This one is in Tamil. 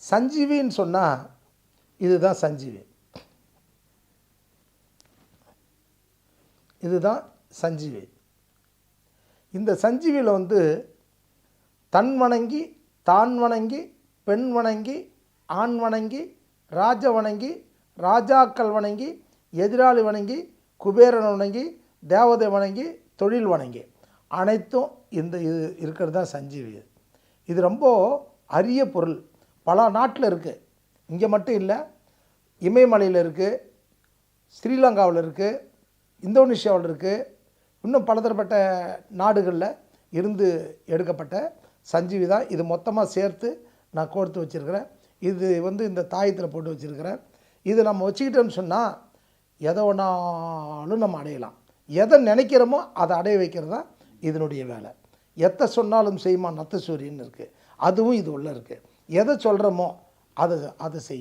சஞ்சீவின்னு சொன்னால் இதுதான் சஞ்சீவி. இதுதான் சஞ்சீவி. இந்த சஞ்சீவியில் வந்து தன் வணங்கி, தான் வணங்கி, பெண் வணங்கி, ஆண் வணங்கி, ராஜ வணங்கி, ராஜாக்கள் வணங்கி, எதிராளி வணங்கி, குபேரன் வணங்கி, தேவதை வணங்கி, தொழில் வணங்கி, அனைத்தும் இது இருக்கிறது தான் சஞ்சீவி. இது ரொம்ப அரிய பொருள். பல நாட்டில் இருக்குது, இங்கே மட்டும் இல்லை. இமயமலையில் இருக்குது, ஸ்ரீலங்காவில் இருக்குது, இந்தோனேஷியாவில் இருக்குது, இன்னும் பலதரப்பட்ட நாடுகளில் இருந்து எடுக்கப்பட்ட சஞ்சீவி தான். இது மொத்தமாக சேர்த்து நான் கோர்த்து வச்சுருக்கிறேன். இது வந்து இந்த தாயத்தில் போட்டு வச்சுருக்கிறேன். இது நம்ம வச்சுக்கிட்டோம்னு சொன்னால் எதை ஒன்றாலும் நம்ம அடையலாம். எதை நினைக்கிறோமோ அதை அடைய வைக்கிறது தான் இதனுடைய வேலை. எத்தை சொன்னாலும் செய்யுமா நத்த சூரியன் இருக்குது, அதுவும் இது உள்ள இருக்குது. எதை சொல்கிறோமோ அதை செய்யும்.